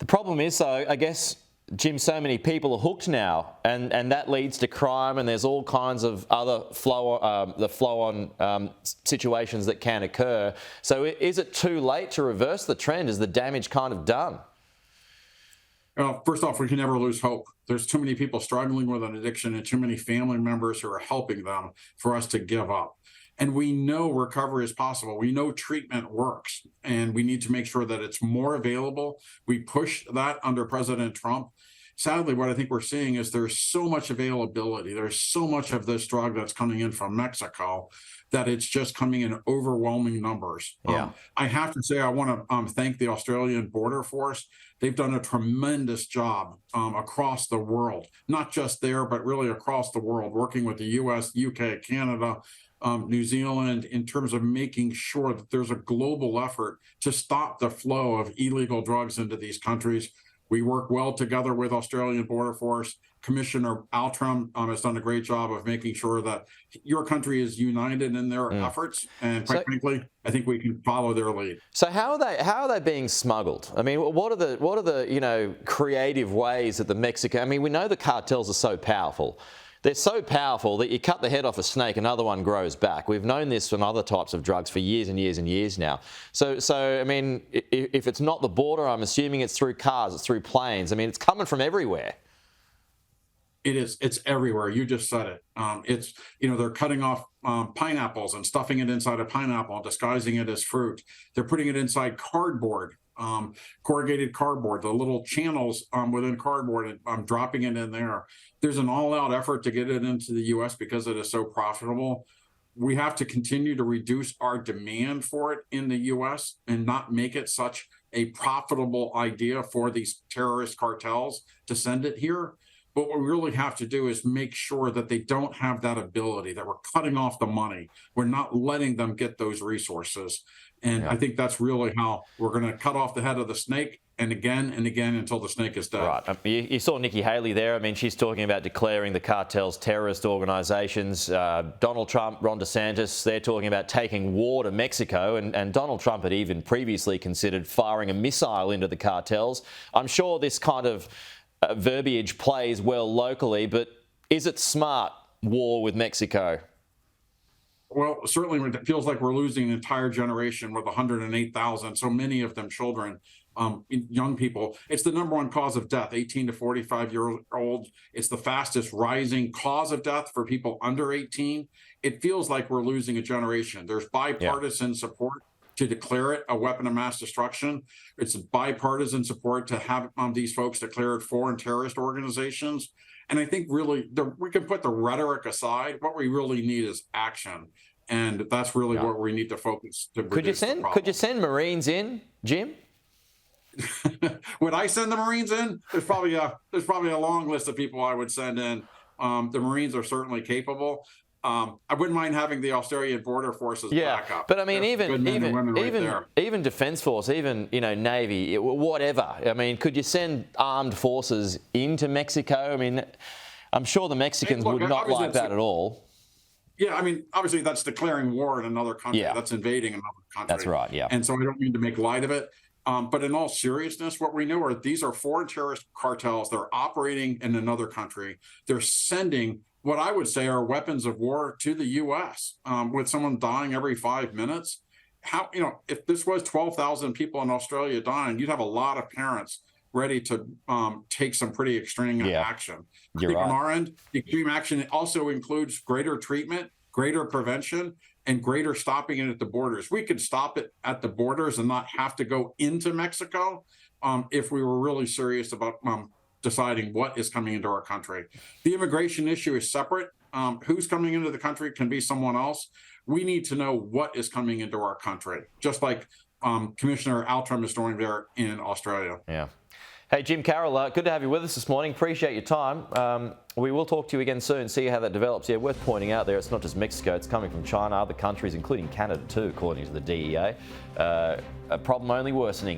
problem is, though, I guess, Jim, so many people are hooked now, and that leads to crime, and there's all kinds of other flow-on situations that can occur. So is it too late to reverse the trend? Is the damage kind of done? Well, first off, we can never lose hope. There's too many people struggling with an addiction and too many family members who are helping them for us to give up. And we know recovery is possible. We know treatment works, and we need to make sure that it's more available. We pushed that under President Trump. Sadly, what I think we're seeing is there's so much availability. There's so much of this drug that's coming in from Mexico that it's just coming in overwhelming numbers. Yeah. I have to say, I want to thank the Australian Border Force. They've done a tremendous job across the world, not just there, but really across the world, working with the US, UK, Canada, New Zealand, in terms of making sure that there's a global effort to stop the flow of illegal drugs into these countries. We work well together with Australian Border Force. Commissioner Altram has done a great job of making sure that your country is united in their efforts. And quite frankly, I think we can follow their lead. So how are they being smuggled? I mean, what are the creative ways that the Mexican? I mean, we know the cartels are so powerful. They're so powerful that you cut the head off a snake, another one grows back. We've known this from other types of drugs for years and years and years now. So I mean, if it's not the border, I'm assuming it's through cars, it's through planes. I mean, it's coming from everywhere. It is. It's everywhere. You just said it. It's, they're cutting off pineapples and stuffing it inside a pineapple and disguising it as fruit. They're putting it inside cardboard, corrugated cardboard, the little channels within cardboard, and dropping it in there. There's an all-out effort to get it into the U.S. because it is so profitable. We have to continue to reduce our demand for it in the U.S. and not make it such a profitable idea for these terrorist cartels to send it here. But what we really have to do is make sure that they don't have that ability, that we're cutting off the money. We're not letting them get those resources. And I think that's really how we're going to cut off the head of the snake and again until the snake is dead. Right. You saw Nikki Haley there. I mean, she's talking about declaring the cartels terrorist organizations. Donald Trump, Ron DeSantis, they're talking about taking war to Mexico. And Donald Trump had even previously considered firing a missile into the cartels. I'm sure this kind of verbiage plays well locally, but is it smart, war with Mexico? Well, certainly it feels like we're losing an entire generation with 108,000, so many of them children, young people. It's the number one cause of death, 18 to 45-year-olds. It's the fastest rising cause of death for people under 18. It feels like we're losing a generation. There's bipartisan support to declare it a weapon of mass destruction. It's bipartisan support to have these folks declare it foreign terrorist organizations. And I think really we can put the rhetoric aside. What we really need is action. And that's really what we need to focus to reduce the problem. Could you send Marines in, Jim? Would I send the Marines in? There's probably a long list of people I would send in. The Marines are certainly capable. I wouldn't mind having the Australian Border Forces back up. But I mean, even Defence Force, even Navy, whatever. I mean, could you send armed forces into Mexico? I mean, I'm sure the Mexicans would not like that at all. Yeah, I mean, obviously that's declaring war in another country. Yeah. That's invading another country. That's right. Yeah. And so I don't mean to make light of it. But in all seriousness, what we know are these are foreign terrorist cartels. They're operating in another country. They're sending what I would say are weapons of war to the U.S. With someone dying every 5 minutes. How, if this was 12,000 people in Australia dying, you'd have a lot of parents ready to take some pretty extreme action. You're right. On our end, extreme action also includes greater treatment, greater prevention, and greater stopping it at the borders. We could stop it at the borders and not have to go into Mexico if we were really serious about deciding what is coming into our country. The immigration issue is separate. Who's coming into the country can be someone else. We need to know what is coming into our country, just like Commissioner Altram is doing there in Australia. Yeah. Hey, Jim Carroll, good to have you with us this morning. Appreciate your time. We will talk to you again soon, see how that develops. Yeah, worth pointing out there, it's not just Mexico, it's coming from China, other countries, including Canada too, according to the DEA. A problem only worsening.